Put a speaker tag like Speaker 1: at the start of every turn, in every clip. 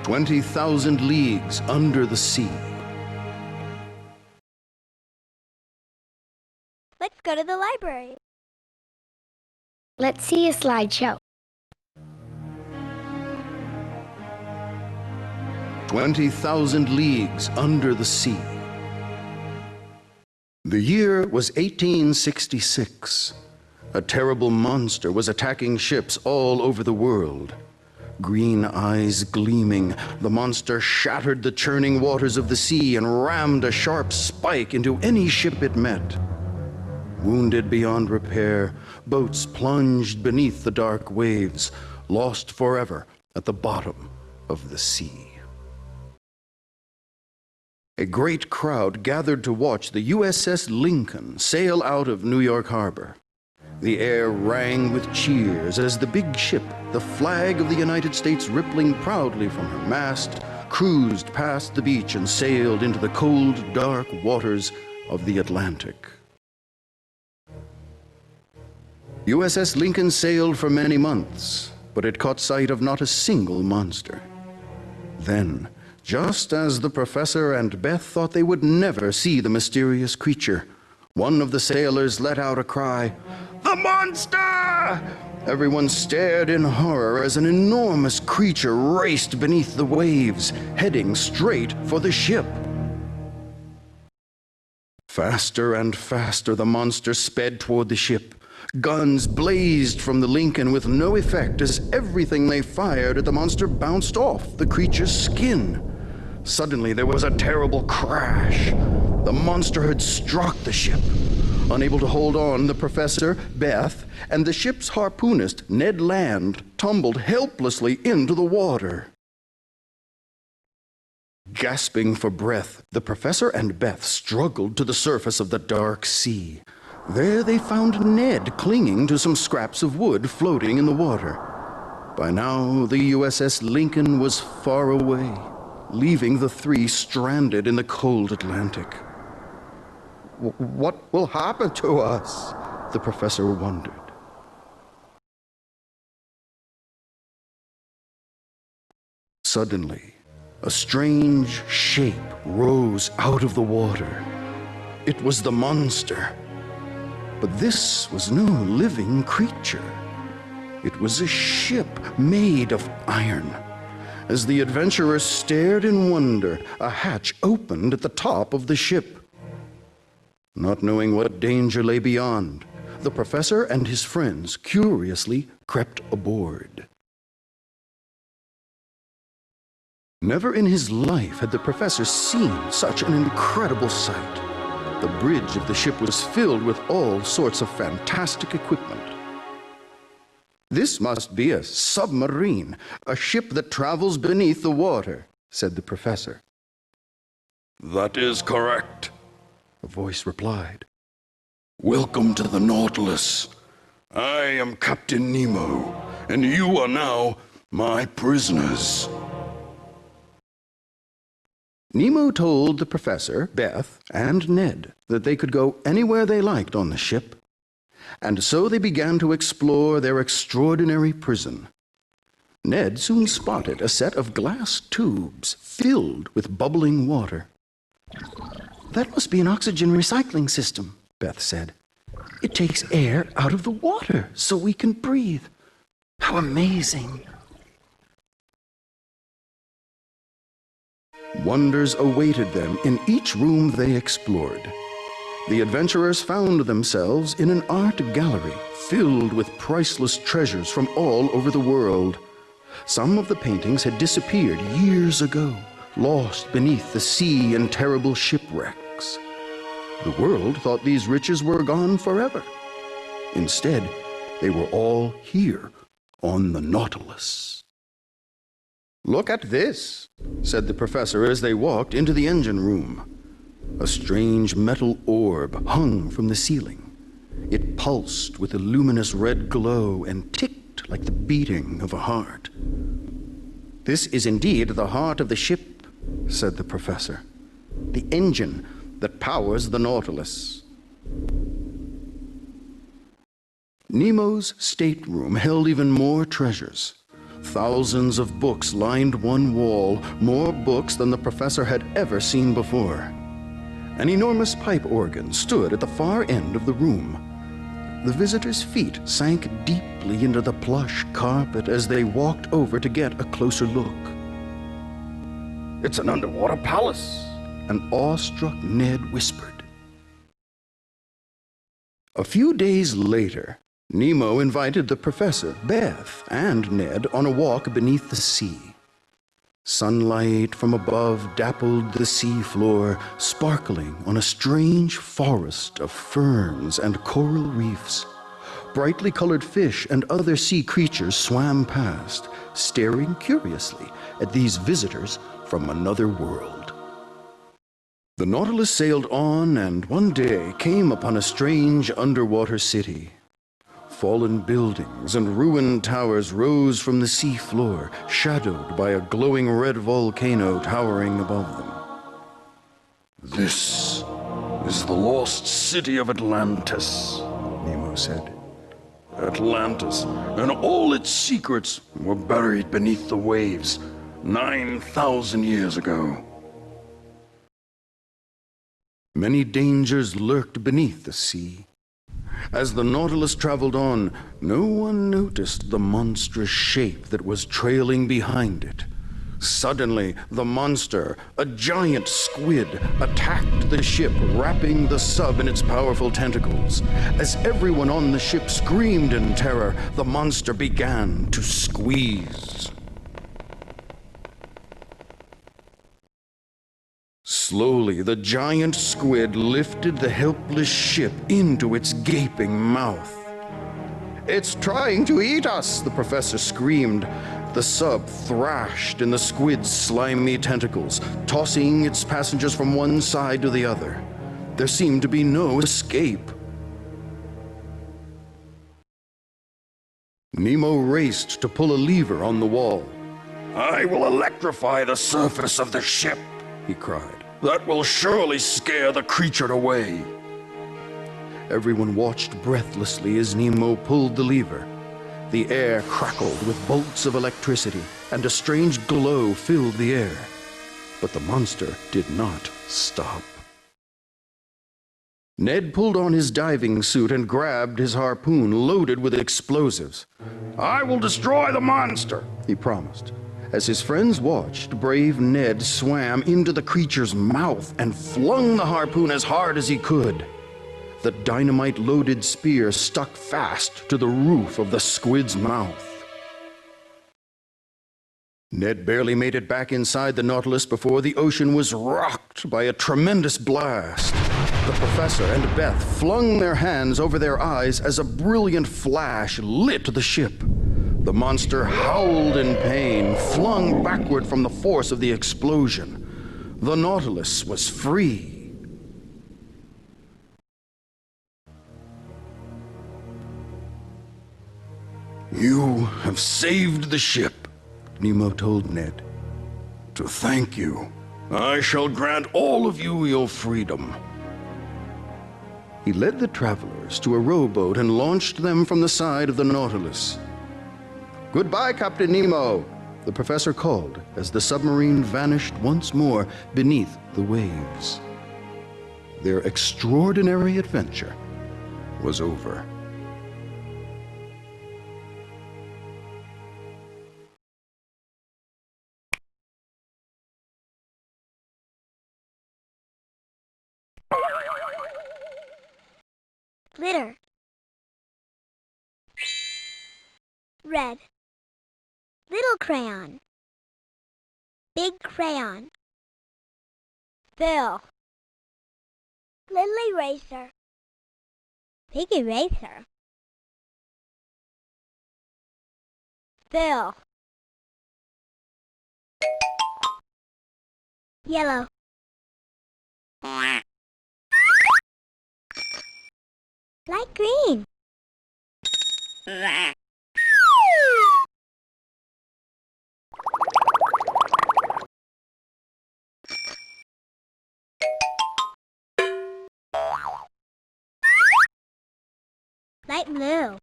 Speaker 1: 20,000 leagues under the sea.
Speaker 2: Let's go to the library.
Speaker 3: Let's see a slideshow.
Speaker 1: 20,000 leagues under the sea. The year was 1866. A terrible monster was attacking ships all over the world. Green eyes gleaming, the monster shattered the churning waters of the sea and rammed a sharp spike into any ship it met. Wounded beyond repair, boats plunged beneath the dark waves, lost forever at the bottom of the sea. A great crowd gathered to watch the USS Lincoln sail out of New York Harbor. The air rang with cheers as the big ship, the flag of the United States rippling proudly from her mast, cruised past the beach and sailed into the cold, dark waters of the Atlantic. USS Lincoln sailed for many months, but it caught sight of not a single monster. Then, just as the professor and Beth thought they would never see the mysterious creature, one of the sailors let out a cry, "The monster!" Everyone stared in horror as an enormous creature raced beneath the waves, heading straight for the ship. Faster and faster the monster sped toward the ship. Guns blazed from the Lincoln with no effect as everything they fired at the monster bounced off the creature's skin. Suddenly there was a terrible crash. The monster had struck the ship. Unable to hold on, the professor, Beth, and the ship's harpoonist, Ned Land, tumbled helplessly into the water. Gasping for breath, the professor and Beth struggled to the surface of the dark sea. There they found Ned clinging to some scraps of wood floating in the water. By now, the USS Lincoln was far away, leaving the three stranded in the cold Atlantic. "What will happen to us?" the professor wondered. Suddenly, a strange shape rose out of the water. It was the monster. But this was no living creature. It was a ship made of iron. As the adventurers stared in wonder, a hatch opened at the top of the ship. Not knowing what danger lay beyond, the professor and his friends curiously crept aboard. Never in his life had the professor seen such an incredible sight. The bridge of the ship was filled with all sorts of fantastic equipment. "This must be a submarine, a ship that travels beneath the water," said the professor. "That is correct," a voice replied. "Welcome to the Nautilus. I am Captain Nemo, and you are now my prisoners." Nemo told the professor, Beth, and Ned that they could go anywhere they liked on the ship, and so they began to explore their extraordinary prison. Ned soon spotted a set of glass tubes filled with bubbling water. "That must be an oxygen recycling system," Beth said. "It takes air out of the water so we can breathe. How amazing!" Wonders awaited them in each room they explored. The adventurers found themselves in an art gallery filled with priceless treasures from all over the world. Some of the paintings had disappeared years ago, lost beneath the sea in terrible shipwrecks. The world thought these riches were gone forever. Instead, they were all here on the Nautilus. "Look at this," said the professor as they walked into the engine room. A strange metal orb hung from the ceiling. It pulsed with a luminous red glow and ticked like the beating of a heart. "This is indeed the heart of the ship," said the professor. "The engine that powers the Nautilus." Nemo's stateroom held even more treasures. Thousands of books lined one wall, more books than the professor had ever seen before. An enormous pipe organ stood at the far end of the room. The visitors' feet sank deeply into the plush carpet as they walked over to get a closer look. "It's an underwater palace," an awestruck Ned whispered. A few days later, Nemo invited the professor, Beth, and Ned on a walk beneath the sea. Sunlight from above dappled the sea floor, sparkling on a strange forest of ferns and coral reefs. Brightly colored fish and other sea creatures swam past, staring curiously at these visitors from another world. The Nautilus sailed on and one day came upon a strange underwater city. Fallen buildings and ruined towers rose from the sea floor, shadowed by a glowing red volcano towering above them. "This is the lost city of Atlantis," Nemo said. "Atlantis and all its secrets were buried beneath the waves 9,000 years ago." Many dangers lurked beneath the sea. As the Nautilus traveled on, no one noticed the monstrous shape that was trailing behind it. Suddenly, the monster, a giant squid, attacked the ship, wrapping the sub in its powerful tentacles. As everyone on the ship screamed in terror, the monster began to squeeze. Slowly, the giant squid lifted the helpless ship into its gaping mouth. "It's trying to eat us," the professor screamed. The sub thrashed in the squid's slimy tentacles, tossing its passengers from one side to the other. There seemed to be no escape. Nemo raced to pull a lever on the wall. "I will electrify the surface of the ship," he cried. "That will surely scare the creature away." Everyone watched breathlessly as Nemo pulled the lever. The air crackled with bolts of electricity, and a strange glow filled the air. But the monster did not stop. Ned pulled on his diving suit and grabbed his harpoon loaded with explosives. "I will destroy the monster," he promised. As his friends watched, brave Ned swam into the creature's mouth and flung the harpoon as hard as he could. The dynamite-loaded spear stuck fast to the roof of the squid's mouth. Ned barely made it back inside the Nautilus before the ocean was rocked by a tremendous blast. The professor and Beth flung their hands over their eyes as a brilliant flash lit the ship. The monster howled in pain, flung backward from the force of the explosion. The Nautilus was free. "You have saved the ship," Nemo told Ned. "To thank you, I shall grant all of you your freedom." He led the travelers to a rowboat and launched them from the side of the Nautilus. "Goodbye, Captain Nemo," the professor called as the submarine vanished once more beneath the waves. Their extraordinary adventure was over.
Speaker 2: Glitter. Red. Little crayon. Big crayon. Bill. Little eraser. Big eraser. Bill. Yellow. Light green. Light blue.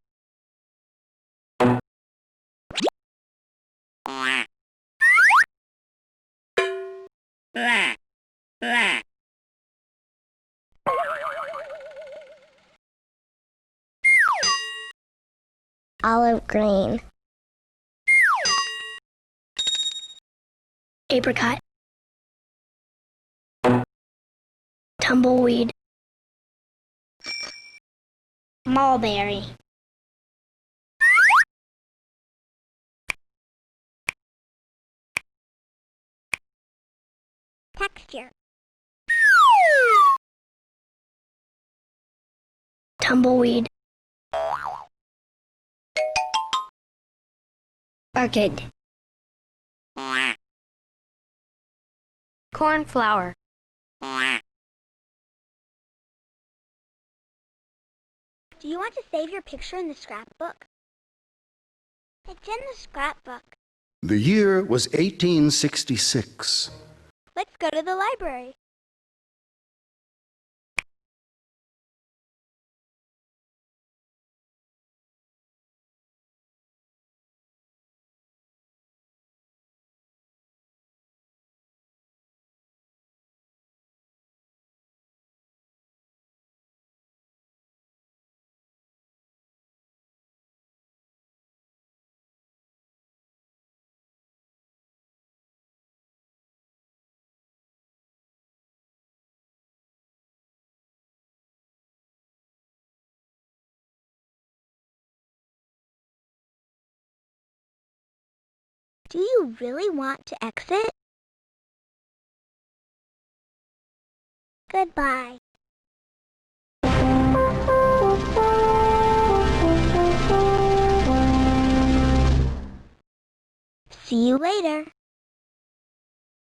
Speaker 3: Olive green. Apricot. Tumbleweed. Mulberry.
Speaker 2: Texture.
Speaker 3: Tumbleweed. Orchid. Cornflower.
Speaker 2: Do you want to save your picture in the scrapbook? It's in the scrapbook.
Speaker 1: The year was 1866.
Speaker 2: Let's go to the library. Do you really want to exit? Goodbye. See you later.